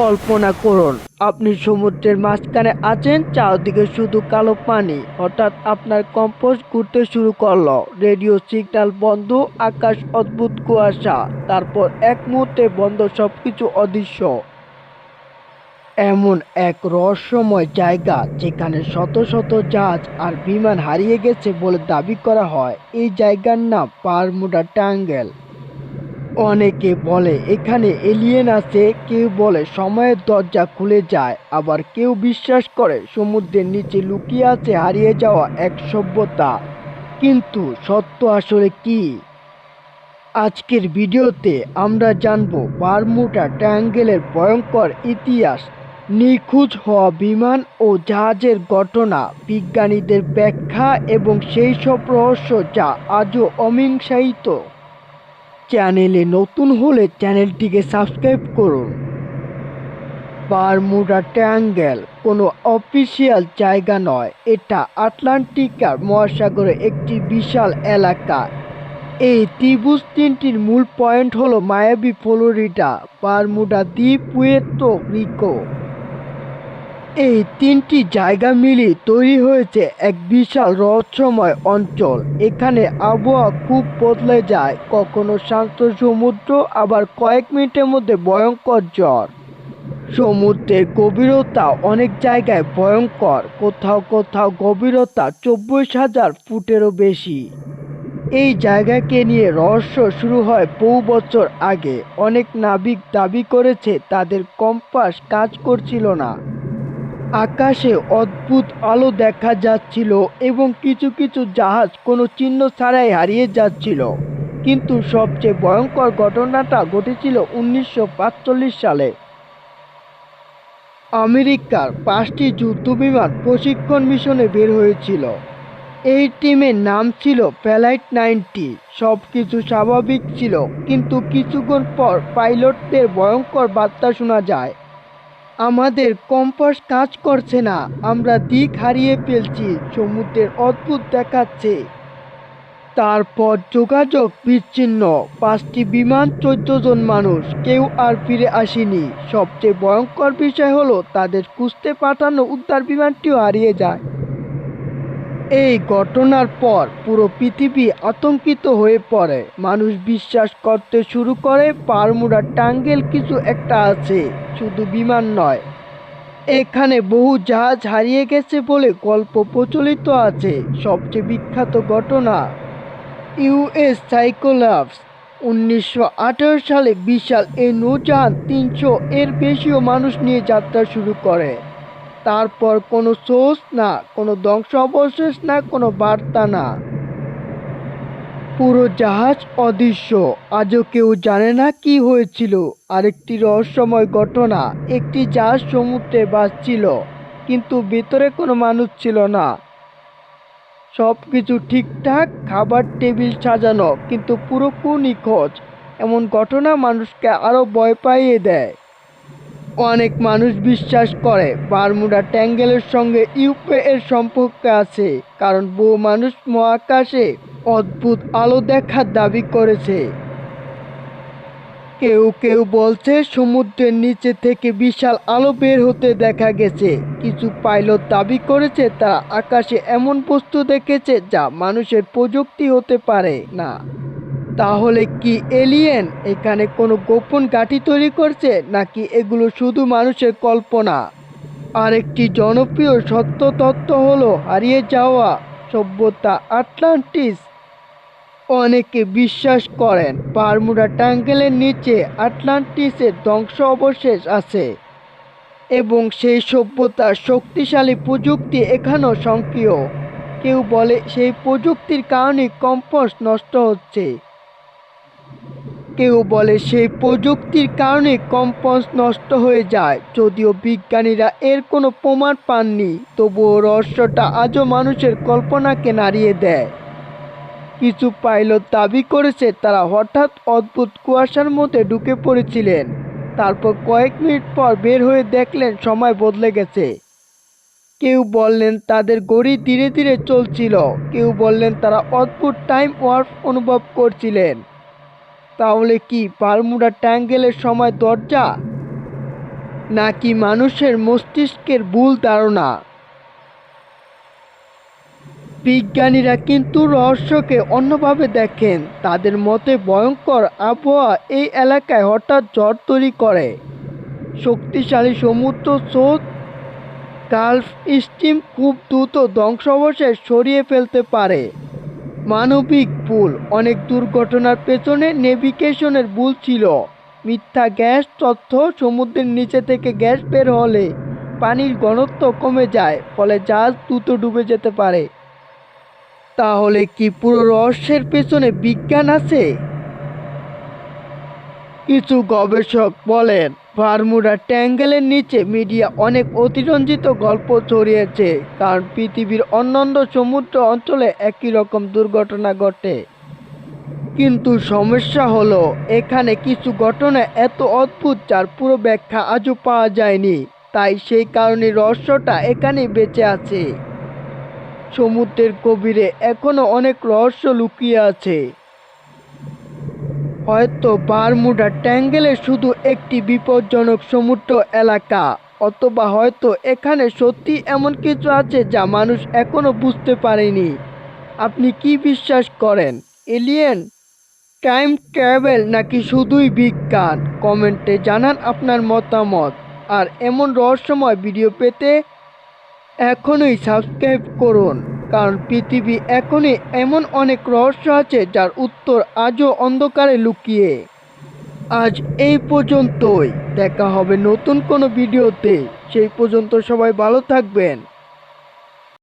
কল্পনা করুন, আপনি সমুদ্রের মাঝখানে আছেন, চারদিকে শুধু কালো পানি। হঠাৎ আপনার কম্পাস ঘুরতে শুরু করলো, রেডিও সিগন্যাল বন্ধ, আকাশ অদ্ভুত কুয়াশা। তারপর এক মুহূর্তে বন্ধ, সবকিছু অদৃশ্য। এমন এক রহস্যময় জায়গা যেখানে শত শত জাহাজ আর বিমান হারিয়ে গেছে বলে দাবি করা হয়। এই জায়গার নাম বারমুডা ট্রায়াঙ্গেল। অনেকে বলে এখানে এলিয়েন আছে, কেউ বলে সময়ের দরজা খুলে যায়, আবার কেউ বিশ্বাস করে সমুদ্রের নিচে লুকিয়ে আছে হারিয়ে যাওয়া এক সভ্যতা। কিন্তু সত্য আসলে কি? আজকের ভিডিওতে আমরা জানব বারমুডা ট্রায়াঙ্গেলের ভয়ঙ্কর ইতিহাস, নিখোঁজ হওয়া বিমান ও জাহাজের ঘটনা, বিজ্ঞানীদের ব্যাখ্যা এবং সেই সব রহস্য যা আজও অমীমাংসিত। চ্যানেলে নতুন হলে চ্যানেলটিকে সাবস্ক্রাইব করুন। বারমুডা ট্রায়াঙ্গেল কোনো অফিসিয়াল জায়গা নয়, এটা আটলান্টিকার মহাসাগরের একটি বিশাল এলাকা। এই ত্রিভুজ তিনটির মূল পয়েন্ট হলো মায়াবী ফ্লোরিডা, বারমুডা দ্বীপ, পুয়ের্তো রিকো। এই তিনটি জায়গা মিলিয়ে তৈরি হয়েছে এক বিশাল রহস্যময় অঞ্চল। এখানে আবহাওয়া খুব বদলে যায়, কখনো শান্ত সমুদ্র, আবার কয়েক মিনিটের মধ্যে ভয়ঙ্কর ঝড়। সমুদ্রের গভীরতা অনেক জায়গায় ভয়ঙ্কর, কোথাও কোথাও গভীরতা 24,000 ফুটেরও বেশি। এই জায়গাকে নিয়ে রহস্য শুরু হয় বহু বছর আগে। অনেক নাবিক দাবি করেছে তাদের কম্পাস কাজ করছিল না, আকাশে অদ্ভুত আলো দেখা যাচ্ছিল এবং কিছু কিছু জাহাজ কোনো চিহ্ন ছাড়াই হারিয়ে যাচ্ছিল। কিন্তু সবচেয়ে ভয়ঙ্কর ঘটনাটা ঘটেছিল 1945 সালে। আমেরিকার 5টি যুদ্ধবিমান প্রশিক্ষণ মিশনে বের হয়েছিল। এই টিমের নাম ছিল ফ্লাইট 90। সব কিছু স্বাভাবিক ছিল, কিন্তু কিছুক্ষণ পর পাইলটদের ভয়ঙ্কর বার্তা শোনা যায়, আমাদের কম্পাস কাজ করছে না, আমরা দিক হারিয়ে ফেলছি, সমুদ্রের অদ্ভুত দেখাচ্ছে। তারপর যোগাযোগ বিচ্ছিন্ন। 5টি বিমান, 14 জন মানুষ, কেউ আর ফিরে আসেনি। সবচেয়ে ভয়ঙ্কর বিষয় হলো তাদের খুঁজতে পাঠানো উদ্ধার বিমানটিও হারিয়ে যায়। এই ঘটনার পর পুরো পৃথিবী আতঙ্কিত হয়ে পড়ে। মানুষ বিশ্বাস করতে শুরু করে বারমুডা ট্রায়াঙ্গেল কিছু একটা আছে, শুধু বিমান নয়। এখানে বহু জাহাজ হারিয়ে গেছে বলে গল্প প্রচলিত আছে। সবচেয়ে বিখ্যাত ঘটনা, ইউএস সাইক্লোপস। 1918 সালে বিশাল এই নৌজাহাজ 300 এর বেশিও মানুষ নিয়ে যাত্রা শুরু করে। তারপর কোনো সোর্স না, কোনো ধ্বংসাবশেষ না, কোনো বার্তা না। পুরো জাহাজ অদৃশ্য। আজও কেউ জানে না কি হয়েছিল। আরেকটি রহস্যময় ঘটনা, একটি জাহাজ সমুদ্রে ভাসছিল, কিন্তু ভেতরে কোনো মানুষ ছিল না। সবকিছু ঠিকঠাক, খাবার টেবিল সাজানো, কিন্তু পুরোপুরি নিখোঁজ। এমন ঘটনা মানুষকে আরো ভয় পাইয়ে দেয়। অনেক মানুষ বিশ্বাস করে বারমুডা ট্রায়াঙ্গেলের সঙ্গে ইউএফও এর সম্পর্ক আছে, কারণ বহু মানুষ মহাকাশে অদ্ভুত আলো দেখার দাবি করেছে। কেউ কেউ বলছে সমুদ্রের নিচে থেকে বিশাল আলো বের হতে দেখা গেছে। কিছু পাইলট দাবি করেছে তারা আকাশে এমন বস্তু দেখেছে যা মানুষের প্রযুক্তি হতে পারে না। তাহলে কি এলিয়েন এখানে কোনো গোপন ঘাঁটি তৈরি করছে, নাকি এগুলো শুধু মানুষের কল্পনা? আরেকটি জনপ্রিয় সত্য তথ্য হলো হারিয়ে যাওয়া সভ্যতা আটলান্টিস। অনেকে বিশ্বাস করেন বারমুডা ট্রায়াঙ্গেলের নিচে আটলান্টিসের ধ্বংস অবশেষ আছে এবং সেই সভ্যতার শক্তিশালী প্রযুক্তি এখনও সক্রিয়। কেউ বলে সেই প্রযুক্তির কারণে কম্পাস নষ্ট হচ্ছে, কেউ বলে সেই প্রযুক্তির কারণে কম্পাস নষ্ট হয়ে যায়। যদিও বিজ্ঞানীরা এর কোনো প্রমাণ পাননি, তবুও রহস্যটা আজও মানুষের কল্পনাকে নাড়িয়ে দেয়। কিছু পাইলট দাবি করেছে তারা হঠাৎ অদ্ভুত কুয়াশার মধ্যে ঢুকে পড়েছিলেন, তারপর কয়েক মিনিট পর বের হয়ে দেখলেন সময় বদলে গেছে। কেউ বললেন তাদের ঘড়ি ধীরে ধীরে চলছিল, কেউ বললেন তারা অদ্ভুত টাইম ওয়ার্প অনুভব করছিলেন। তাহলে কি বারমুডা ট্রায়াঙ্গেলের সময় দরজা? নাকি মানুষের মস্তিষ্কের ভুল ধারণা? বিজ্ঞানীরা কিন্তু রহস্যকে অন্যভাবে দেখেন। তাদের মতে ভয়ঙ্কর আবহাওয়া এই এলাকায় হঠাৎ ঝড় তৈরি করে, শক্তিশালী সমুদ্র স্রোত, গালফ স্ট্রিম খুব দ্রুত ধ্বংসাবশেষ সরিয়ে ফেলতে পারে। মানবিক ভুল, অনেক দুর্ঘটনার পেছনে নেভিগেশনের ভুল ছিল। মিথ্যা গ্যাস তথ্য, সমুদ্রের নিচে থেকে গ্যাস বের হলে পানির ঘনত্ব কমে যায়, ফলে জাহাজ দ্রুত ডুবে যেতে পারে। তাহলে কি পুরো রহস্যের পেছনে বিজ্ঞান আছে? কিছু গবেষক বলেন বারমুডা ট্রায়াঙ্গলের নিচে মিডিয়া অনেক অতিরঞ্জিত গল্প ছড়িয়েছে, কারণ পৃথিবীর অন্যান্য সমুদ্র অঞ্চলে একই রকম দুর্ঘটনা ঘটে। কিন্তু সমস্যা হলো এখানে কিছু ঘটনা এত অদ্ভুত যার পুরো ব্যাখ্যা আজও পাওয়া যায়নি। তাই সেই কারণে রহস্যটা এখানেই বেঁচে আছে। সমুদ্রের গভীরে এখনো অনেক রহস্য লুকিয়ে আছে। হয়তো বারমুডা ট্রায়াঙ্গলে শুধু একটি বিপজ্জনক সমুদ্র এলাকা, অথবা হয়তো এখানে সত্যি এমন কিছু আছে যা মানুষ এখনো বুঝতে পারেনি। আপনি কি বিশ্বাস করেন, এলিয়েন, টাইম ট্রাভেল নাকি শুধুই বিজ্ঞান? কমেন্টে জানান আপনার মতামত। আর এমন রহস্যময় ভিডিও পেতে এখনই সাবস্ক্রাইব করুন, কারণ পৃথিবী এখনই এমন অনেক রহস্য আছে যার উত্তর আজও অন্ধকারে লুকিয়ে। আজ এই পর্যন্তই, দেখা হবে নতুন কোনো ভিডিওতে। সেই পর্যন্ত সবাই ভালো থাকবেন।